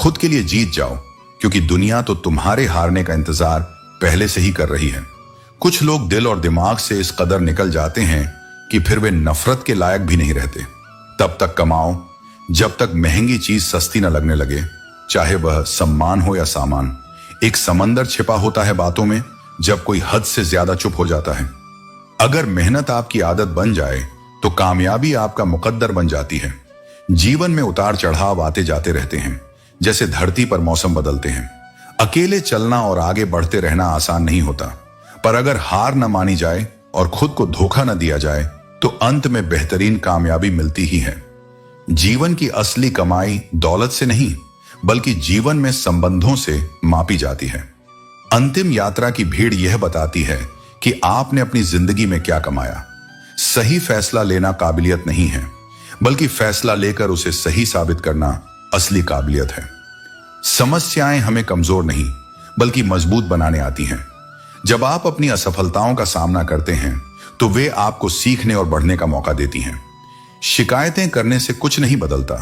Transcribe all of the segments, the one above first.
खुद के लिए जीत जाओ, क्योंकि दुनिया तो तुम्हारे हारने का इंतजार पहले से ही कर रही है। कुछ लोग दिल और दिमाग से इस कदर निकल जाते हैं कि फिर वे नफरत के लायक भी नहीं रहते। तब तक कमाओ जब तक महंगी चीज सस्ती न लगने लगे, चाहे वह सम्मान हो या सामान। एक समंदर छिपा होता है बातों में जब कोई हद से ज्यादा चुप हो जाता है। अगर मेहनत आपकी आदत बन जाए तो कामयाबी आपका मुकद्दर बन जाती है। जीवन में उतार चढ़ाव आते जाते रहते हैं, जैसे धरती पर मौसम बदलते हैं। अकेले चलना और आगे बढ़ते रहना आसान नहीं होता, पर अगर हार न मानी जाए और खुद को धोखा न दिया जाए तो अंत में बेहतरीन कामयाबी मिलती ही है। जीवन की असली कमाई दौलत से नहीं, बल्कि जीवन में संबंधों से मापी जाती है। अंतिम यात्रा की भीड़ यह बताती है कि आपने अपनी जिंदगी में क्या कमाया। सही फैसला लेना काबिलियत नहीं है, बल्कि फैसला लेकर उसे सही साबित करना असली काबिलियत है। समस्याएं हमें कमजोर नहीं, बल्कि मजबूत बनाने आती हैं। जब आप अपनी असफलताओं का सामना करते हैं तो वे आपको सीखने और बढ़ने का मौका देती हैं। शिकायतें करने से कुछ नहीं बदलता,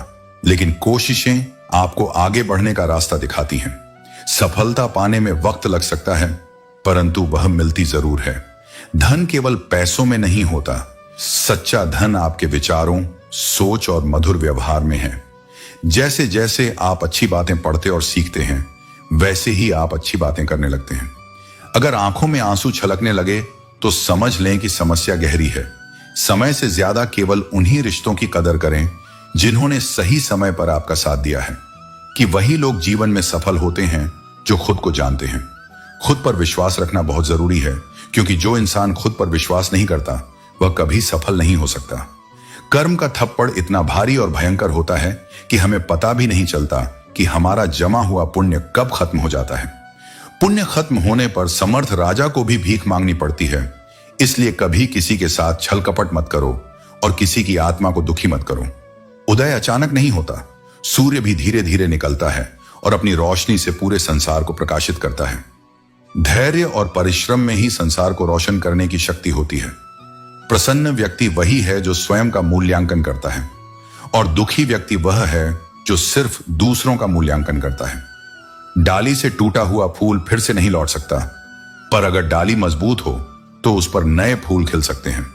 लेकिन कोशिशें आपको आगे बढ़ने का रास्ता दिखाती हैं। सफलता पाने में वक्त लग सकता है, परंतु वह मिलती जरूर है। धन केवल पैसों में नहीं होता, सच्चा धन आपके विचारों, सोच और मधुर व्यवहार में है। जैसे जैसे आप अच्छी बातें पढ़ते और सीखते हैं, वैसे ही आप अच्छी बातें करने लगते हैं। अगर आंखों में आंसू छलकने लगे तो समझ लें कि समस्या गहरी है। समय से ज्यादा केवल उन्हीं रिश्तों की कदर करें जिन्होंने सही समय पर आपका साथ दिया है, कि वही लोग जीवन में सफल होते हैं जो खुद को जानते हैं। खुद पर विश्वास रखना बहुत जरूरी है, क्योंकि जो इंसान खुद पर विश्वास नहीं करता वह कभी सफल नहीं हो सकता। कर्म का थप्पड़ इतना भारी और भयंकर होता है कि हमें पता भी नहीं चलता कि हमारा जमा हुआ पुण्य कब खत्म हो जाता है। पुण्य खत्म होने पर समर्थ राजा को भी भीख मांगनी पड़ती है। इसलिए कभी किसी के साथ छल कपट मत करो और किसी की आत्मा को दुखी मत करो। उदय अचानक नहीं होता, सूर्य भी धीरे धीरे निकलता है और अपनी रोशनी से पूरे संसार को प्रकाशित करता है। धैर्य और परिश्रम में ही संसार को रोशन करने की शक्ति होती है। प्रसन्न व्यक्ति वही है जो स्वयं का मूल्यांकन करता है, और दुखी व्यक्ति वह है जो सिर्फ दूसरों का मूल्यांकन करता है। डाली से टूटा हुआ फूल फिर से नहीं लौट सकता, पर अगर डाली मजबूत हो तो उस पर नए फूल खिल सकते हैं।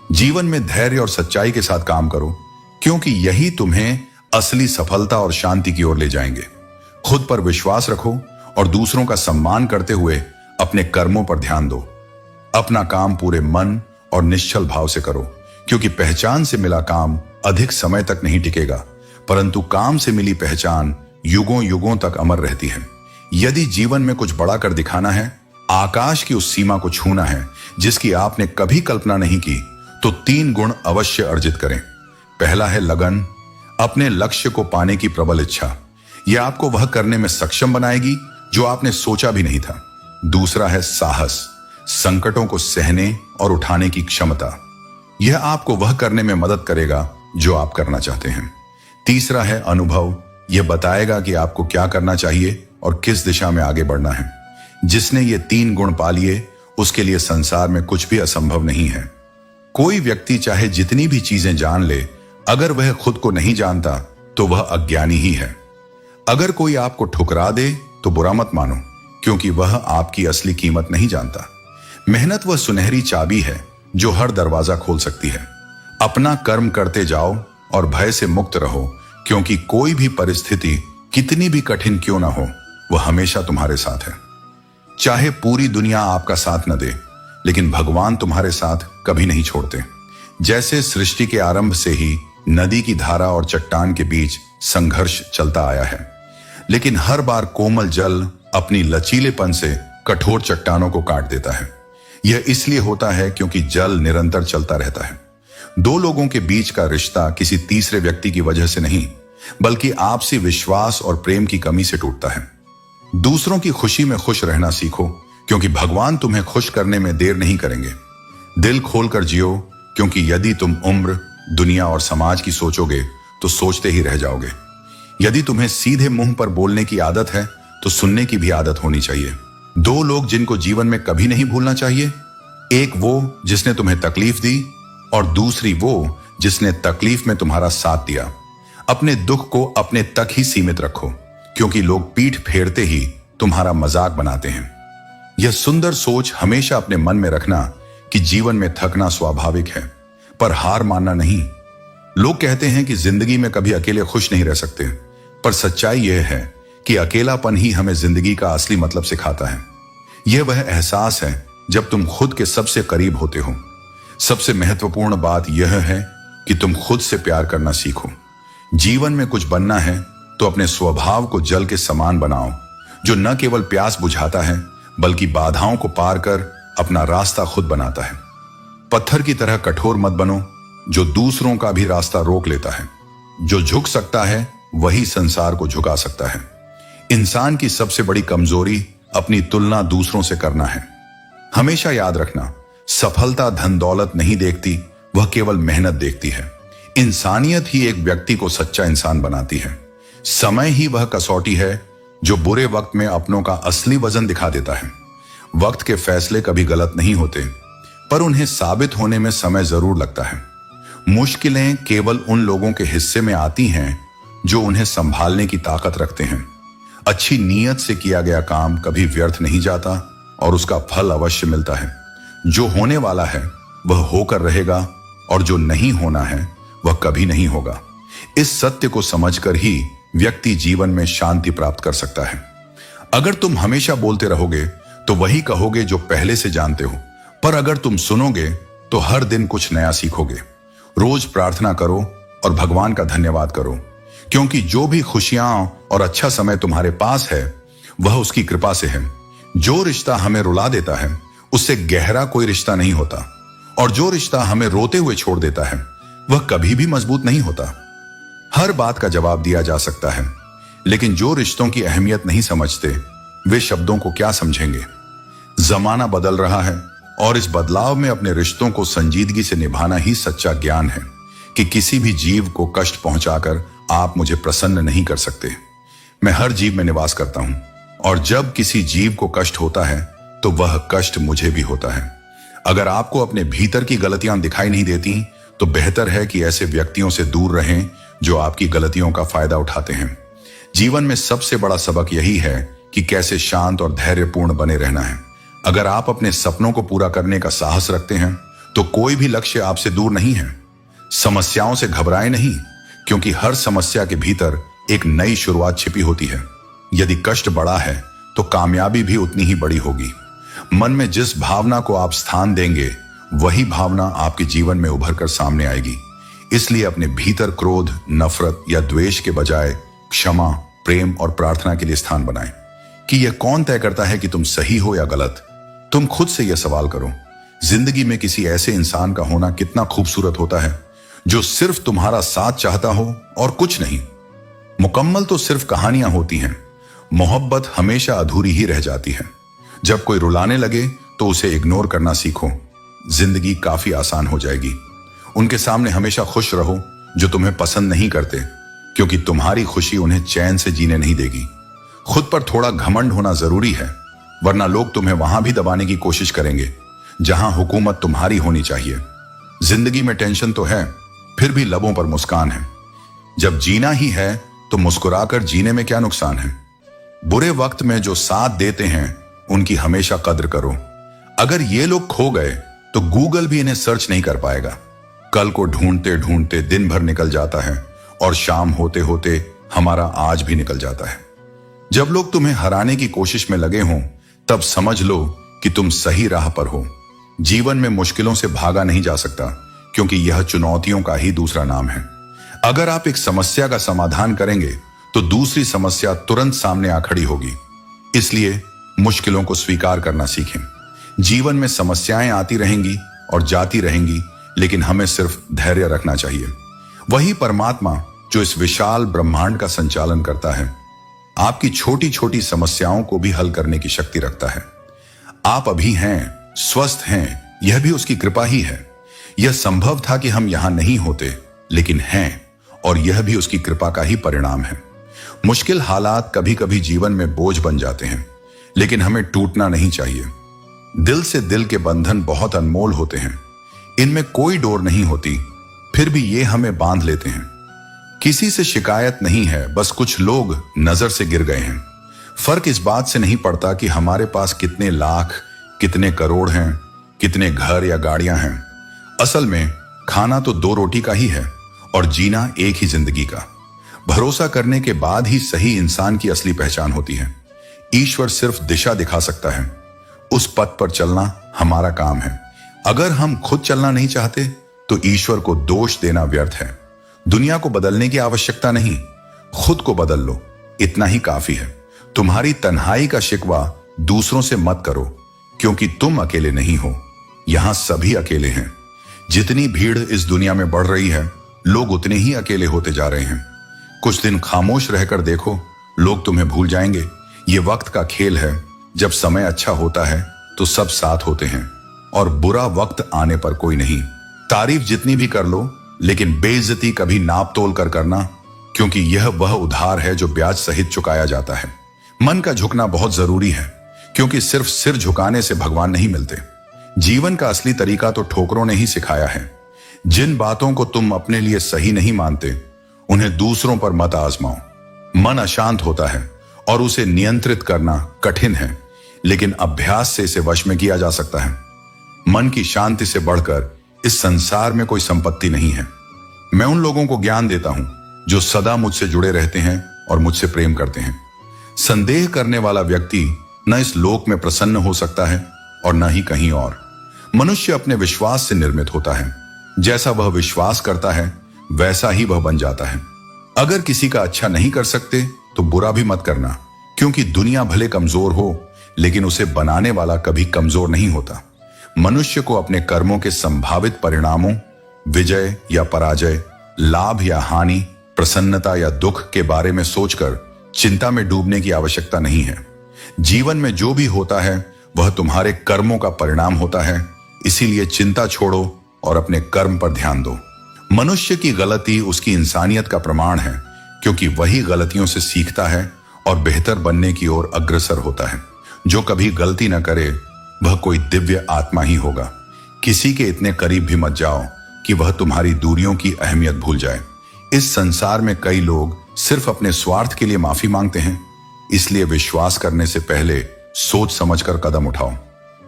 जीवन में धैर्य और सच्चाई के साथ काम करो, क्योंकि यही तुम्हें असली सफलता और शांति की ओर ले जाएंगे। खुद पर विश्वास रखो और दूसरों का सम्मान करते हुए अपने कर्मों पर ध्यान दो। अपना काम पूरे मन और निश्चल भाव से करो, क्योंकि पहचान से मिला काम अधिक समय तक नहीं टिकेगा, परंतु काम से मिली पहचान युगों युगों तक अमर रहती है। यदि जीवन में कुछ बड़ा कर दिखाना है, आकाश की उस सीमा को छूना है जिसकी आपने कभी कल्पना नहीं की, तो 3 गुण अवश्य अर्जित करें। पहला है लगन, अपने लक्ष्य को पाने की प्रबल इच्छा। यह आपको वह करने में सक्षम बनाएगी जो आपने सोचा भी नहीं था। दूसरा है साहस, संकटों को सहने और उठाने की क्षमता। यह आपको वह करने में मदद करेगा जो आप करना चाहते हैं। तीसरा है अनुभव, यह बताएगा कि आपको क्या करना चाहिए और किस दिशा में आगे बढ़ना है। जिसने ये 3 गुण पा लिए, उसके लिए संसार में कुछ भी असंभव नहीं है। कोई व्यक्ति चाहे जितनी भी चीजें जान ले, अगर वह खुद को नहीं जानता तो वह अज्ञानी ही है। अगर कोई आपको ठुकरा दे तो बुरा मत मानो, क्योंकि वह आपकी असली कीमत नहीं जानता। मेहनत वह सुनहरी चाबी है जो हर दरवाजा खोल सकती है। अपना कर्म करते जाओ और भय से मुक्त रहो, क्योंकि कोई भी परिस्थिति कितनी भी कठिन क्यों ना हो, वह हमेशा तुम्हारे साथ है। चाहे पूरी दुनिया आपका साथ न दे, लेकिन भगवान तुम्हारे साथ कभी नहीं छोड़ते। जैसे सृष्टि के आरंभ से ही नदी की धारा और चट्टान के बीच संघर्ष चलता आया है, लेकिन हर बार कोमल जल अपनी लचीलेपन से कठोर चट्टानों को काट देता है। यह इसलिए होता है क्योंकि जल निरंतर चलता रहता है। 2 लोगों के बीच का रिश्ता किसी तीसरे व्यक्ति की वजह से नहीं, बल्कि आपसी विश्वास और प्रेम की कमी से टूटता है। दूसरों की खुशी में खुश रहना सीखो, क्योंकि भगवान तुम्हें खुश करने में देर नहीं करेंगे। दिल खोलकर जियो, क्योंकि यदि तुम उम्र, दुनिया और समाज की सोचोगे तो सोचते ही रह जाओगे। यदि तुम्हें सीधे मुंह पर बोलने की आदत है तो सुनने की भी आदत होनी चाहिए। 2 लोग जिनको जीवन में कभी नहीं भूलना चाहिए, एक वो जिसने तुम्हें तकलीफ दी और दूसरी वो जिसने तकलीफ में तुम्हारा साथ दिया। अपने दुख को अपने तक ही सीमित रखो, क्योंकि लोग पीठ फेरते ही तुम्हारा मजाक बनाते हैं। यह सुंदर सोच हमेशा अपने मन में रखना कि जीवन में थकना स्वाभाविक है, पर हार मानना नहीं। लोग कहते हैं कि जिंदगी में कभी अकेले खुश नहीं रह सकते, पर सच्चाई यह है कि अकेलापन ही हमें जिंदगी का असली मतलब सिखाता है। यह वह एहसास है जब तुम खुद के सबसे करीब होते हो। सबसे महत्वपूर्ण बात यह है कि तुम खुद से प्यार करना सीखो। जीवन में कुछ बनना है तो अपने स्वभाव को जल के समान बनाओ, जो न केवल प्यास बुझाता है बल्कि बाधाओं को पार कर अपना रास्ता खुद बनाता है। पत्थर की तरह कठोर मत बनो, जो दूसरों का भी रास्ता रोक लेता है। जो झुक सकता है वही संसार को झुका सकता है। इंसान की सबसे बड़ी कमजोरी अपनी तुलना दूसरों से करना है। हमेशा याद रखना, सफलता धन दौलत नहीं देखती, वह केवल मेहनत देखती है। इंसानियत ही एक व्यक्ति को सच्चा इंसान बनाती है। समय ही वह कसौटी है जो बुरे वक्त में अपनों का असली वजन दिखा देता है। वक्त के फैसले कभी गलत नहीं होते, पर उन्हें साबित होने में समय जरूर लगता है। मुश्किलें केवल उन लोगों के हिस्से में आती हैं जो उन्हें संभालने की ताकत रखते हैं। अच्छी नीयत से किया गया काम कभी व्यर्थ नहीं जाता और उसका फल अवश्य मिलता है। जो होने वाला है वह होकर रहेगा और जो नहीं होना है वह कभी नहीं होगा। इस सत्य को समझकर ही व्यक्ति जीवन में शांति प्राप्त कर सकता है। अगर तुम हमेशा बोलते रहोगे तो वही कहोगे जो पहले से जानते हो, पर अगर तुम सुनोगे तो हर दिन कुछ नया सीखोगे। रोज प्रार्थना करो और भगवान का धन्यवाद करो, क्योंकि जो भी खुशियां और अच्छा समय तुम्हारे पास है वह उसकी कृपा से है। जो रिश्ता हमें रुला देता है उससे गहरा कोई रिश्ता नहीं होता, और जो रिश्ता हमें रोते हुए छोड़ देता है वह कभी भी मजबूत नहीं होता। हर बात का जवाब दिया जा सकता है, लेकिन जो रिश्तों की अहमियत नहीं समझते वे शब्दों को क्या समझेंगे। जमाना बदल रहा है और इस बदलाव में अपने रिश्तों को संजीदगी से निभाना ही सच्चा ज्ञान है कि किसी भी जीव को कष्ट पहुंचाकर आप मुझे प्रसन्न नहीं कर सकते। मैं हर जीव में निवास करता हूं, और जब किसी जीव को कष्ट होता है तो वह कष्ट मुझे भी होता है। अगर आपको अपने भीतर की गलतियां दिखाई नहीं देती तो बेहतर है कि ऐसे व्यक्तियों से दूर रहें जो आपकी गलतियों का फायदा उठाते हैं। जीवन में सबसे बड़ा सबक यही है कि कैसे शांत और धैर्यपूर्ण बने रहना है। अगर आप अपने सपनों को पूरा करने का साहस रखते हैं तो कोई भी लक्ष्य आपसे दूर नहीं है। समस्याओं से घबराएं नहीं, क्योंकि हर समस्या के भीतर एक नई शुरुआत छिपी होती है। यदि कष्ट बड़ा है तो कामयाबी भी उतनी ही बड़ी होगी। मन में जिस भावना को आप स्थान देंगे वही भावना आपके जीवन में उभर कर सामने आएगी। इसलिए अपने भीतर क्रोध, नफरत या द्वेष के बजाय क्षमा, प्रेम और प्रार्थना के लिए स्थान बनाएं। कि यह कौन तय करता है कि तुम सही हो या गलत? तुम खुद से यह सवाल करो। जिंदगी में किसी ऐसे इंसान का होना कितना खूबसूरत होता है जो सिर्फ तुम्हारा साथ चाहता हो और कुछ नहीं। मुकम्मल तो सिर्फ कहानियां होती हैं, मोहब्बत हमेशा अधूरी ही रह जाती है। जब कोई रुलाने लगे तो उसे इग्नोर करना सीखो, जिंदगी काफी आसान हो जाएगी। उनके सामने हमेशा खुश रहो जो तुम्हें पसंद नहीं करते, क्योंकि तुम्हारी खुशी उन्हें चैन से जीने नहीं देगी। खुद पर थोड़ा घमंड होना जरूरी है, वरना लोग तुम्हें वहां भी दबाने की कोशिश करेंगे जहां हुकूमत तुम्हारी होनी चाहिए। जिंदगी में टेंशन तो है, फिर भी लबों पर मुस्कान है। जब जीना ही है तो मुस्कुराकर जीने में क्या नुकसान है। बुरे वक्त में जो साथ देते हैं उनकी हमेशा कद्र करो। अगर ये लोग खो गए तो गूगल भी इन्हें सर्च नहीं कर पाएगा। कल को ढूंढते ढूंढते दिन भर निकल जाता है और शाम होते होते हमारा आज भी निकल जाता है। जब लोग तुम्हें हराने की कोशिश में लगे हों तब समझ लो कि तुम सही राह पर हो। जीवन में मुश्किलों से भागा नहीं जा सकता, क्योंकि यह चुनौतियों का ही दूसरा नाम है। अगर आप एक समस्या का समाधान करेंगे तो दूसरी समस्या तुरंत सामने आ खड़ी होगी। इसलिए मुश्किलों को स्वीकार करना सीखें। जीवन में समस्याएं आती रहेंगी और जाती रहेंगी, लेकिन हमें सिर्फ धैर्य रखना चाहिए। वही परमात्मा जो इस विशाल ब्रह्मांड का संचालन करता है, आपकी छोटी छोटी समस्याओं को भी हल करने की शक्ति रखता है। आप अभी हैं, स्वस्थ हैं, यह भी उसकी कृपा ही है। यह संभव था कि हम यहां नहीं होते, लेकिन हैं, और यह भी उसकी कृपा का ही परिणाम है। मुश्किल हालात कभी कभी जीवन में बोझ बन जाते हैं, लेकिन हमें टूटना नहीं चाहिए। दिल से दिल के बंधन बहुत अनमोल होते हैं। इनमें कोई डोर नहीं होती, फिर भी ये हमें बांध लेते हैं। किसी से शिकायत नहीं है, बस कुछ लोग नजर से गिर गए हैं। फर्क इस बात से नहीं पड़ता कि हमारे पास कितने लाख, कितने करोड़ हैं, कितने घर या गाड़ियां हैं। असल में खाना तो 2 रोटी का ही है और जीना एक ही जिंदगी का। भरोसा करने के बाद ही सही इंसान की असली पहचान होती है। ईश्वर सिर्फ दिशा दिखा सकता है, उस पथ पर चलना हमारा काम है। अगर हम खुद चलना नहीं चाहते तो ईश्वर को दोष देना व्यर्थ है। दुनिया को बदलने की आवश्यकता नहीं, खुद को बदल लो, इतना ही काफी है। तुम्हारी तन्हाई का शिकवा दूसरों से मत करो, क्योंकि तुम अकेले नहीं हो, यहां सभी अकेले हैं। जितनी भीड़ इस दुनिया में बढ़ रही है, लोग उतने ही अकेले होते जा रहे हैं। कुछ दिन खामोश रहकर देखो, लोग तुम्हें भूल जाएंगे। ये वक्त का खेल है, जब समय अच्छा होता है तो सब साथ होते हैं और बुरा वक्त आने पर कोई नहीं। तारीफ जितनी भी कर लो, लेकिन बेइज्जती कभी नाप तोल कर करना, क्योंकि यह वह उधार है जो ब्याज सहित चुकाया जाता है। मन का झुकना बहुत जरूरी है, क्योंकि सिर्फ सिर झुकाने से भगवान नहीं मिलते। जीवन का असली तरीका तो ठोकरों ने ही सिखाया है। जिन बातों को तुम अपने लिए सही नहीं मानते, उन्हें दूसरों पर मत आजमाओ। मन अशांत होता है और उसे नियंत्रित करना कठिन है, लेकिन अभ्यास से इसे वश में किया जा सकता है। मन की शांति से बढ़कर इस संसार में कोई संपत्ति नहीं है। मैं उन लोगों को ज्ञान देता हूं जो सदा मुझसे जुड़े रहते हैं और मुझसे प्रेम करते हैं। संदेह करने वाला व्यक्ति न इस लोक में प्रसन्न हो सकता है और न ही कहीं और। मनुष्य अपने विश्वास से निर्मित होता है। जैसा वह विश्वास करता है, वैसा ही वह बन जाता है। अगर किसी का अच्छा नहीं कर सकते तो बुरा भी मत करना, क्योंकि दुनिया भले कमजोर हो, लेकिन उसे बनाने वाला कभी कमजोर नहीं होता। मनुष्य को अपने कर्मों के संभावित परिणामों, विजय या पराजय, लाभ या हानि, प्रसन्नता या दुख के बारे में सोचकर चिंता में डूबने की आवश्यकता नहीं है। जीवन में जो भी होता है वह तुम्हारे कर्मों का परिणाम होता है, इसीलिए चिंता छोड़ो और अपने कर्म पर ध्यान दो। मनुष्य की गलती उसकी इंसानियत का प्रमाण है, क्योंकि वही गलतियों से सीखता है और बेहतर बनने की ओर अग्रसर होता है। जो कभी गलती न करे वह कोई दिव्य आत्मा ही होगा। किसी के इतने करीब भी मत जाओ कि वह तुम्हारी दूरियों की अहमियत भूल जाए। इस संसार में कई लोग सिर्फ अपने स्वार्थ के लिए माफी मांगते हैं, इसलिए विश्वास करने से पहले सोच समझकर कदम उठाओ।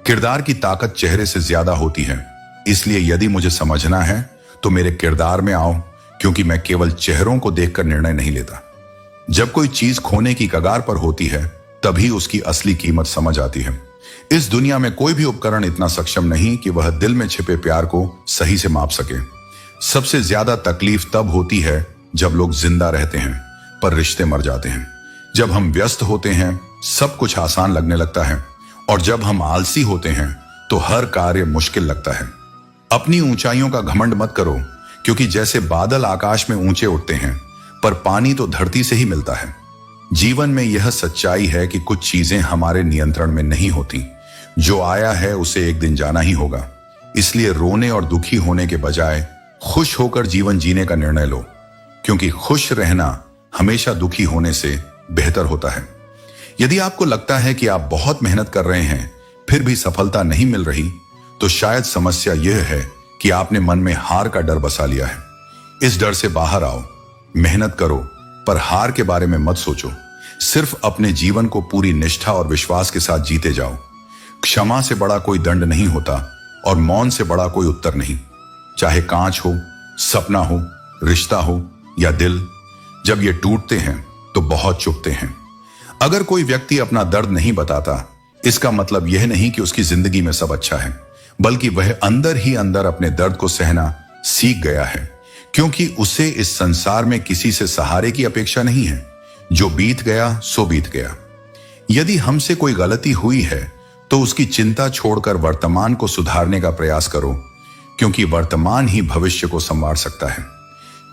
किरदार की ताकत चेहरे से ज्यादा होती है, इसलिए यदि मुझे समझना है तो मेरे किरदार में आओ, क्योंकि मैं केवल चेहरों को देखकर निर्णय नहीं लेता। जब कोई चीज खोने की कगार पर होती है, तभी उसकी असली कीमत समझ आती है। इस दुनिया में कोई भी उपकरण इतना सक्षम नहीं कि वह दिल में छिपे प्यार को सही से माप सके। सबसे ज्यादा तकलीफ तब होती है जब लोग जिंदा रहते हैं पर रिश्ते मर जाते हैं। जब हम व्यस्त होते हैं सब कुछ आसान लगने लगता है, और जब हम आलसी होते हैं तो हर कार्य मुश्किल लगता है। अपनी ऊंचाइयों का घमंड मत करो, क्योंकि जैसे बादल आकाश में ऊंचे उठते हैं, पर पानी तो धरती से ही मिलता है। जीवन में यह सच्चाई है कि कुछ चीजें हमारे नियंत्रण में नहीं होती। जो आया है उसे एक दिन जाना ही होगा। इसलिए रोने और दुखी होने के बजाय खुश होकर जीवन जीने का निर्णय लो, क्योंकि खुश रहना हमेशा दुखी होने से बेहतर होता है। यदि आपको लगता है कि आप बहुत मेहनत कर रहे हैं फिर भी सफलता नहीं मिल रही, तो शायद समस्या यह है कि आपने मन में हार का डर बसा लिया है। इस डर से बाहर आओ, मेहनत करो, पर हार के बारे में मत सोचो। सिर्फ अपने जीवन को पूरी निष्ठा और विश्वास के साथ जीते जाओ। क्षमा से बड़ा कोई दंड नहीं होता और मौन से बड़ा कोई उत्तर नहीं। चाहे कांच हो, सपना हो, रिश्ता हो या दिल, जब ये टूटते हैं तो बहुत चुभते हैं। अगर कोई व्यक्ति अपना दर्द नहीं बताता, इसका मतलब यह नहीं कि उसकी जिंदगी में सब अच्छा है, बल्कि वह अंदर ही अंदर अपने दर्द को सहना सीख गया है, क्योंकि उसे इस संसार में किसी से सहारे की अपेक्षा नहीं है। जो बीत गया सो बीत गया। यदि हमसे कोई गलती हुई है तो उसकी चिंता छोड़कर वर्तमान को सुधारने का प्रयास करो, क्योंकि वर्तमान ही भविष्य को संवार सकता है।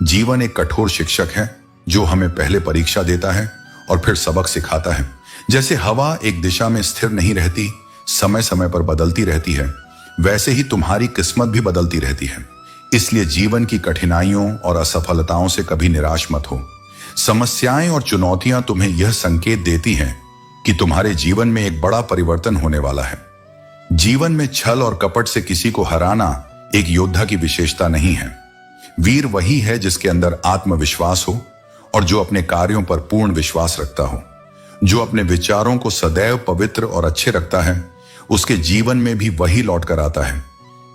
जीवन एक कठोर शिक्षक है जो हमें पहले परीक्षा देता है और फिर सबक सिखाता है। जैसे हवा एक दिशा में स्थिर नहीं रहती, समय समय पर बदलती रहती है, वैसे ही तुम्हारी किस्मत भी बदलती रहती है। इसलिए जीवन की कठिनाइयों और असफलताओं से कभी निराश मत हो। समस्याएं और चुनौतियां तुम्हें यह संकेत देती हैं कि तुम्हारे जीवन में एक बड़ा परिवर्तन होने वाला है। जीवन में छल और कपट से किसी को हराना एक योद्धा की विशेषता नहीं है। वीर वही है जिसके अंदर आत्मविश्वास हो और जो अपने कार्यों पर पूर्ण विश्वास रखता हो। जो अपने विचारों को सदैव पवित्र और अच्छे रखता है, उसके जीवन में भी वही लौट कर आता है,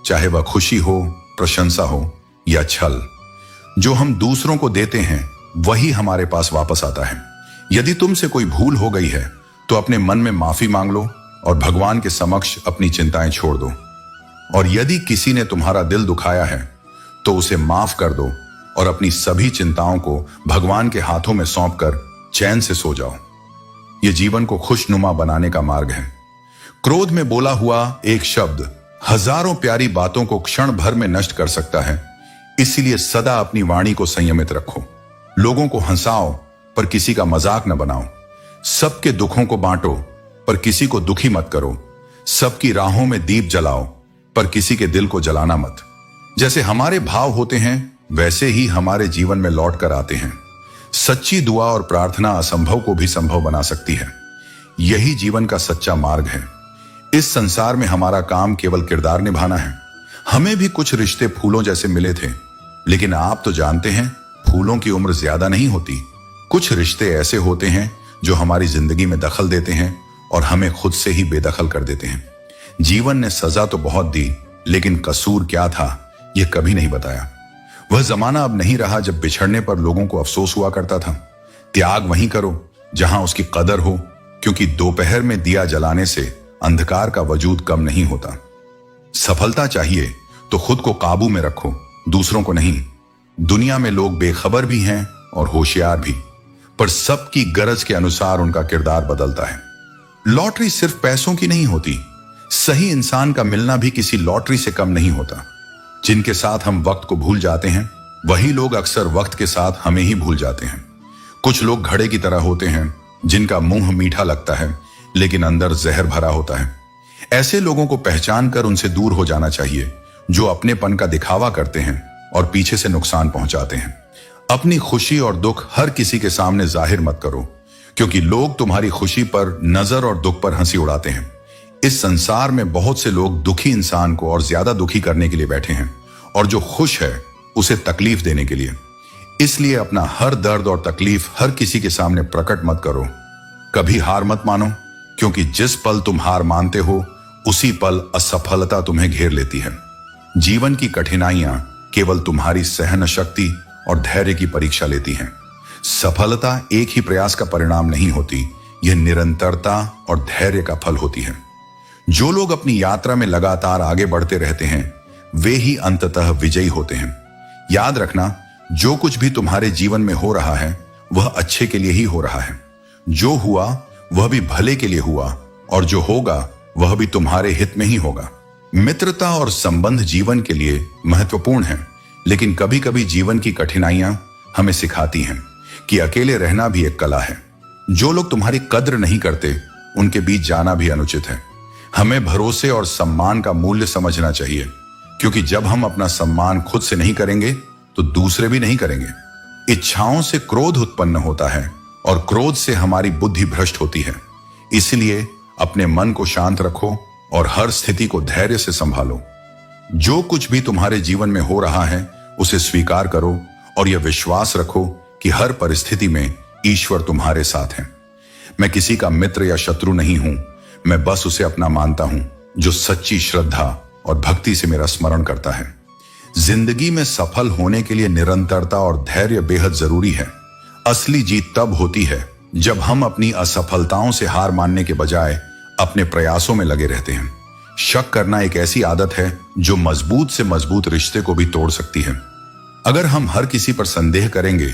चाहे वह खुशी हो, प्रशंसा हो या छल। जो हम दूसरों को देते हैं वही हमारे पास वापस आता है। यदि तुमसे कोई भूल हो गई है तो अपने मन में माफी मांग लो और भगवान के समक्ष अपनी चिंताएं छोड़ दो। और यदि किसी ने तुम्हारा दिल दुखाया है तो उसे माफ कर दो और अपनी सभी चिंताओं को भगवान के हाथों में सौंपकर चैन से सो जाओ। यह जीवन को खुशनुमा बनाने का मार्ग है। क्रोध में बोला हुआ एक शब्द हजारों प्यारी बातों को क्षण भर में नष्ट कर सकता है। इसलिए सदा अपनी वाणी को संयमित रखो। लोगों को हंसाओ पर किसी का मजाक न बनाओ। सबके दुखों को बांटो पर किसी को दुखी मत करो। सबकी राहों में दीप जलाओ पर किसी के दिल को जलाना मत। जैसे हमारे भाव होते हैं वैसे ही हमारे जीवन में लौट कर आते हैं। सच्ची दुआ और प्रार्थना असंभव को भी संभव बना सकती है। यही जीवन का सच्चा मार्ग है। इस संसार में हमारा काम केवल किरदार निभाना है। हमें भी कुछ रिश्ते फूलों जैसे मिले थे, लेकिन आप तो जानते हैं फूलों की उम्र ज्यादा नहीं होती। कुछ रिश्ते ऐसे होते हैं जो हमारी जिंदगी में दखल देते हैं और हमें खुद से ही बेदखल कर देते हैं। जीवन ने सजा तो बहुत दी, लेकिन कसूर क्या था यह कभी नहीं बताया। वह जमाना अब नहीं रहा जब बिछड़ने पर लोगों को अफसोस हुआ करता था। त्याग वहीं करो जहां उसकी कदर हो, क्योंकि दोपहर में दिया जलाने से अंधकार का वजूद कम नहीं होता। सफलता चाहिए तो खुद को काबू में रखो, दूसरों को नहीं। दुनिया में लोग बेखबर भी हैं और होशियार भी, पर सबकी गरज के अनुसार उनका किरदार बदलता है। लॉटरी सिर्फ पैसों की नहीं होती, सही इंसान का मिलना भी किसी लॉटरी से कम नहीं होता। जिनके साथ हम वक्त को भूल जाते हैं वही लोग अक्सर वक्त के साथ हमें ही भूल जाते हैं। कुछ लोग घड़े की तरह होते हैं जिनका मुंह मीठा लगता है लेकिन अंदर जहर भरा होता है। ऐसे लोगों को पहचान कर उनसे दूर हो जाना चाहिए, जो अपनेपन का दिखावा करते हैं और पीछे से नुकसान पहुंचाते हैं। अपनी खुशी और दुख हर किसी के सामने जाहिर मत करो, क्योंकि लोग तुम्हारी खुशी पर नजर और दुख पर हंसी उड़ाते हैं। इस संसार में बहुत से लोग दुखी इंसान को और ज्यादा दुखी करने के लिए बैठे हैं, और जो खुश है उसे तकलीफ देने के लिए। इसलिए अपना हर दर्द और तकलीफ हर किसी के सामने प्रकट मत करो। कभी हार मत मानो, क्योंकि जिस पल तुम हार मानते हो उसी पल असफलता तुम्हें घेर लेती है। जीवन की कठिनाइयां केवल तुम्हारी सहन शक्ति और धैर्य की परीक्षा लेती हैं। सफलता एक ही प्रयास का परिणाम नहीं होती, यह निरंतरता और धैर्य का फल होती है। जो लोग अपनी यात्रा में लगातार आगे बढ़ते रहते हैं वे ही अंततः विजयी होते हैं। याद रखना, जो कुछ भी तुम्हारे जीवन में हो रहा है वह अच्छे के लिए ही हो रहा है। जो हुआ वह भी भले के लिए हुआ, और जो होगा वह भी तुम्हारे हित में ही होगा। मित्रता और संबंध जीवन के लिए महत्वपूर्ण है, लेकिन कभी कभी जीवन की कठिनाइयां हमें सिखाती हैं कि अकेले रहना भी एक कला है। जो लोग तुम्हारी कद्र नहीं करते उनके बीच जाना भी अनुचित है। हमें भरोसे और सम्मान का मूल्य समझना चाहिए, क्योंकि जब हम अपना सम्मान खुद से नहीं करेंगे तो दूसरे भी नहीं करेंगे। इच्छाओं से क्रोध उत्पन्न होता है और क्रोध से हमारी बुद्धि भ्रष्ट होती है। इसलिए अपने मन को शांत रखो और हर स्थिति को धैर्य से संभालो। जो कुछ भी तुम्हारे जीवन में हो रहा है उसे स्वीकार करो और यह विश्वास रखो कि हर परिस्थिति में ईश्वर तुम्हारे साथ है। मैं किसी का मित्र या शत्रु नहीं हूं, मैं बस उसे अपना मानता हूं जो सच्ची श्रद्धा और भक्ति से मेरा स्मरण करता है। जिंदगी में सफल होने के लिए निरंतरता और धैर्य बेहद जरूरी है। असली जीत तब होती है जब हम अपनी असफलताओं से हार मानने के बजाय अपने प्रयासों में लगे रहते हैं। शक करना एक ऐसी आदत है जो मजबूत से मजबूत रिश्ते को भी तोड़ सकती है। अगर हम हर किसी पर संदेह करेंगे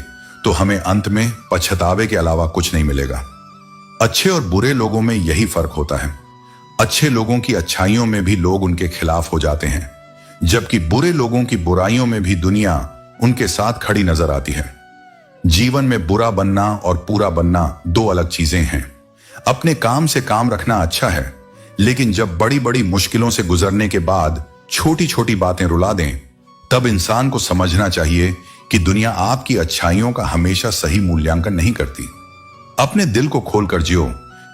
तो हमें अंत में पछतावे के अलावा कुछ नहीं मिलेगा। अच्छे और बुरे लोगों में यही फर्क होता है। अच्छे लोगों की अच्छाइयों में भी लोग उनके खिलाफ हो जाते हैं, जबकि बुरे लोगों की बुराइयों में भी दुनिया उनके साथ खड़ी नजर आती है। जीवन में बुरा बनना और पूरा बनना दो अलग चीजें हैं। अपने काम से काम रखना अच्छा है, लेकिन जब बड़ी बड़ी मुश्किलों से गुजरने के बाद छोटी छोटी बातें रुला दें, तब इंसान को समझना चाहिए कि दुनिया आपकी अच्छाइयों का हमेशा सही मूल्यांकन नहीं करती। अपने दिल को खोलकर जियो,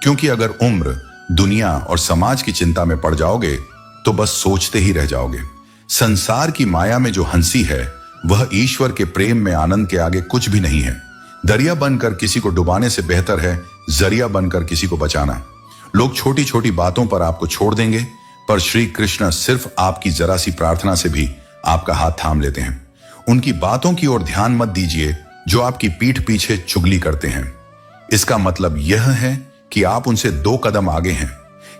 क्योंकि अगर उम्र, दुनिया और समाज की चिंता में पड़ जाओगे तो बस सोचते ही रह जाओगे। संसार की माया में जो हंसी है वह ईश्वर के प्रेम में आनंद के आगे कुछ भी नहीं है। दरिया बनकर किसी को डुबाने से बेहतर है जरिया बनकर किसी को बचाना। लोग छोटी छोटी बातों पर आपको छोड़ देंगे, पर श्री कृष्ण सिर्फ आपकी जरा सी प्रार्थना से भी आपका हाथ थाम लेते हैं। उनकी बातों की ओर ध्यान मत दीजिए जो आपकी पीठ पीछे चुगली करते हैं। इसका मतलब यह है कि आप उनसे 2 कदम आगे हैं।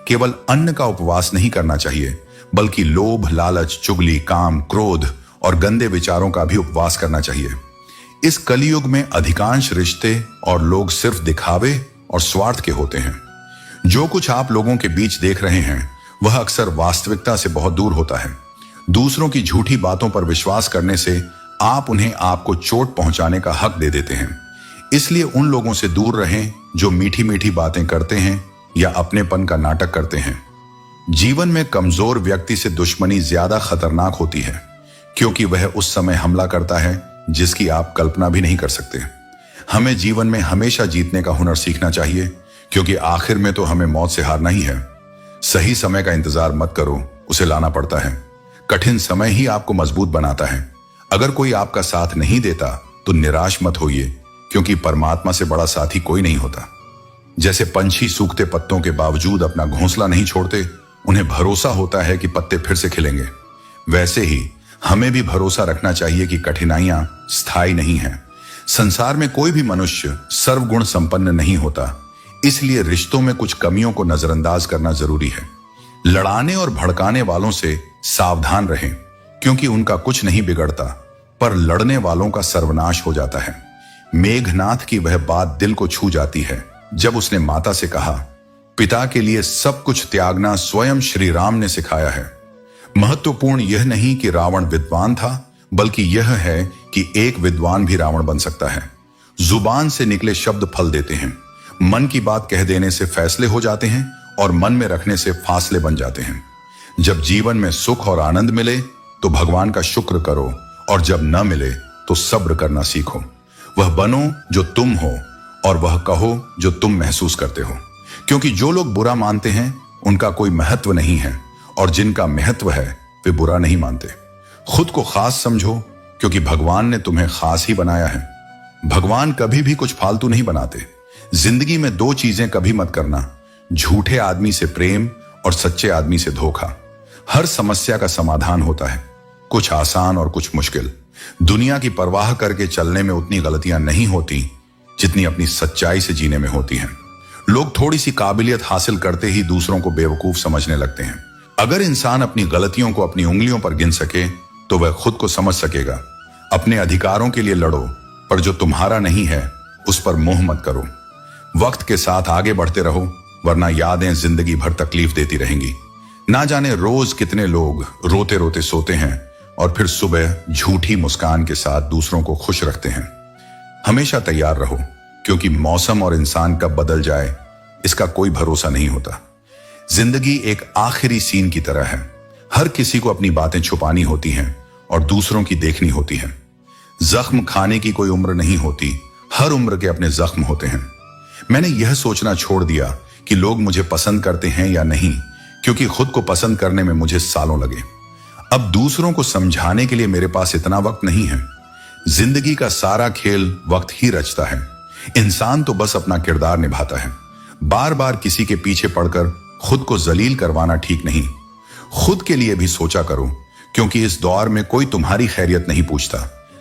केवल अन्न का उपवास नहीं करना चाहिए, बल्कि लोभ, लालच, चुगली, काम, क्रोध और गंदे विचारों का भी उपवास करना चाहिए। इस कलयुग में अधिकांश रिश्ते और लोग सिर्फ दिखावे और स्वार्थ के होते हैं। जो कुछ आप लोगों के बीच देख रहे हैं वह अक्सर वास्तविकता से बहुत दूर होता है। दूसरों की झूठी बातों पर विश्वास करने से आप उन्हें आपको चोट पहुंचाने का हक दे देते हैं। इसलिए उन लोगों से दूर रहें जो मीठी मीठी बातें करते हैं या अपनेपन का नाटक करते हैं। जीवन में कमजोर व्यक्ति से दुश्मनी ज्यादा खतरनाक होती है, क्योंकि वह उस समय हमला करता है जिसकी आप कल्पना भी नहीं कर सकते। हमें जीवन में हमेशा जीतने का हुनर सीखना चाहिए, क्योंकि आखिर में तो हमें मौत से हारना ही है। सही समय का इंतजार मत करो, उसे लाना पड़ता है। कठिन समय ही आपको मजबूत बनाता है। अगर कोई आपका साथ नहीं देता तो निराश मत होइए, क्योंकि परमात्मा से बड़ा साथी कोई नहीं होता। जैसे पंछी सूखते पत्तों के बावजूद अपना घोंसला नहीं छोड़ते, उन्हें भरोसा होता है कि पत्ते फिर से खिलेंगे, वैसे ही हमें भी भरोसा रखना चाहिए कि कठिनाइयां स्थायी नहीं हैं। संसार में कोई भी मनुष्य सर्वगुण संपन्न नहीं होता, इसलिए रिश्तों में कुछ कमियों को नजरअंदाज करना जरूरी है। लड़ाने और भड़काने वालों से सावधान रहें, क्योंकि उनका कुछ नहीं बिगड़ता, पर लड़ने वालों का सर्वनाश हो जाता है। मेघनाथ की वह बात दिल को छू जाती है जब उसने माता से कहा, पिता के लिए सब कुछ त्यागना स्वयं श्री राम ने सिखाया है। महत्वपूर्ण यह नहीं कि रावण विद्वान था, बल्कि यह है कि एक विद्वान भी रावण बन सकता है। जुबान से निकले शब्द फल देते हैं। मन की बात कह देने से फैसले हो जाते हैं और मन में रखने से फासले बन जाते हैं। जब जीवन में सुख और आनंद मिले तो भगवान का शुक्र करो, और जब न मिले तो सब्र करना सीखो। वह बनो जो तुम हो और वह कहो जो तुम महसूस करते हो, क्योंकि जो लोग बुरा मानते हैं उनका कोई महत्व नहीं है, और जिनका महत्व है वे बुरा नहीं मानते। खुद को खास समझो, क्योंकि भगवान ने तुम्हें खास ही बनाया है। भगवान कभी भी कुछ फालतू नहीं बनाते। जिंदगी में 2 चीजें कभी मत करना, झूठे आदमी से प्रेम और सच्चे आदमी से धोखा। हर समस्या का समाधान होता है, कुछ आसान और कुछ मुश्किल। दुनिया की परवाह करके चलने में उतनी गलतियां नहीं होती जितनी अपनी सच्चाई से जीने में होती हैं। लोग थोड़ी सी काबिलियत हासिल करते ही दूसरों को बेवकूफ समझने लगते हैं। अगर इंसान अपनी गलतियों को अपनी उंगलियों पर गिन सके तो वह खुद को समझ सकेगा। अपने अधिकारों के लिए लड़ो, पर जो तुम्हारा नहीं है उस पर मोह मत करो। वक्त के साथ आगे बढ़ते रहो, वरना यादें जिंदगी भर तकलीफ देती रहेंगी। ना जाने रोज कितने लोग रोते रोते सोते हैं और फिर सुबह झूठी मुस्कान के साथ दूसरों को खुश रखते हैं। हमेशा तैयार रहो, क्योंकि मौसम और इंसान कब बदल जाए इसका कोई भरोसा नहीं होता। जिंदगी एक आखिरी सीन की तरह है। हर किसी को अपनी बातें छुपानी होती हैं और दूसरों की देखनी होती हैं। जख्म खाने की कोई उम्र नहीं होती, हर उम्र के अपने जख्म होते हैं। मैंने यह सोचना छोड़ दिया कि लोग मुझे पसंद करते हैं या नहीं, क्योंकि खुद को पसंद करने में मुझे सालों लगे। अब दूसरों को समझाने के लिए मेरे पास इतना वक्त नहीं है। जिंदगी का सारा खेल वक्त ही रचता है। इंसान तो बस अपना किरदार निभाता है। बार बार किसी के पीछे पड़कर खुद को जलील करवाना ठीक नहीं। खुद के लिए भी सोचा करो, क्योंकि इस दौर में कोई तुम्हारी खैरियत नहीं पूछता,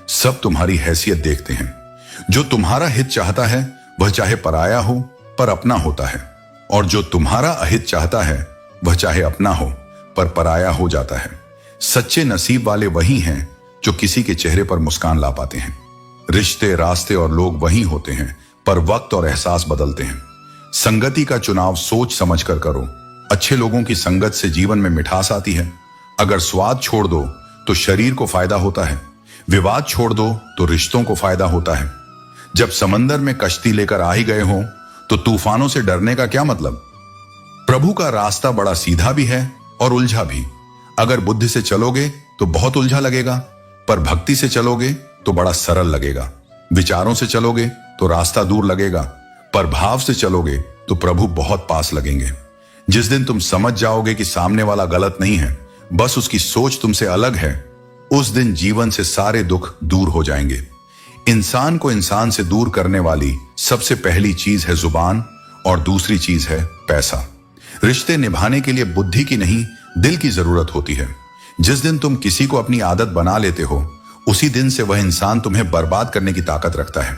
सब तुम्हारी हैसियत देखते हैं। जो तुम्हारा हित चाहता है वह चाहे पराया हो पर अपना होता है, और जो तुम्हारा अहित चाहता है वह चाहे अपना हो पर पराया हो जाता है। सच्चे नसीब वाले वही हैं जो किसी के चेहरे पर मुस्कान ला पाते हैं। रिश्ते, रास्ते और लोग वही होते हैं, पर वक्त और एहसास बदलते हैं। संगति का चुनाव सोच समझ कर करो। अच्छे लोगों की संगत से जीवन में मिठास आती है। अगर स्वाद छोड़ दो तो शरीर को फायदा होता है, विवाद छोड़ दो तो रिश्तों को फायदा होता है। जब समंदर में कश्ती लेकर आ ही गए हो तो तूफानों से डरने का क्या मतलब। प्रभु का रास्ता बड़ा सीधा भी है और उलझा भी। अगर बुद्धि से चलोगे तो बहुत उलझा लगेगा, पर भक्ति से चलोगे तो बड़ा सरल लगेगा। विचारों से चलोगे तो रास्ता दूर लगेगा, पर भाव से चलोगे तो प्रभु बहुत पास लगेंगे। जिस दिन तुम समझ जाओगे कि सामने वाला गलत नहीं है, बस उसकी सोच तुमसे अलग है, उस दिन जीवन से सारे दुख दूर हो जाएंगे। इंसान को इंसान से दूर करने वाली सबसे पहली चीज है जुबान और दूसरी चीज है पैसा। रिश्ते निभाने के लिए बुद्धि की नहीं, दिल की जरूरत होती है। जिस दिन तुम किसी को अपनी आदत बना लेते हो, उसी दिन से वह इंसान तुम्हें बर्बाद करने की ताकत रखता है।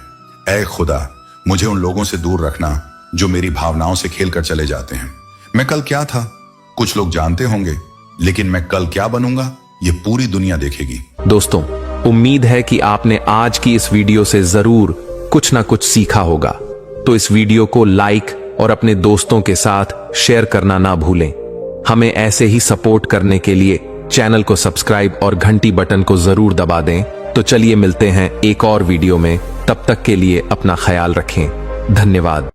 ऐ खुदा, मुझे उन लोगों से दूर रखना जो मेरी भावनाओं से खेलकर चले जाते हैं। मैं कल क्या था कुछ लोग जानते होंगे, लेकिन मैं कल क्या बनूंगा ये पूरी दुनिया देखेगी। दोस्तों, उम्मीद है कि आपने आज की इस वीडियो से जरूर कुछ ना कुछ सीखा होगा। तो इस वीडियो को लाइक और अपने दोस्तों के साथ शेयर करना ना भूलें। हमें ऐसे ही सपोर्ट करने के लिए चैनल को सब्सक्राइब और घंटी बटन को जरूर दबा दें। तो चलिए मिलते हैं एक और वीडियो में। तब तक के लिए अपना ख्याल रखें। धन्यवाद।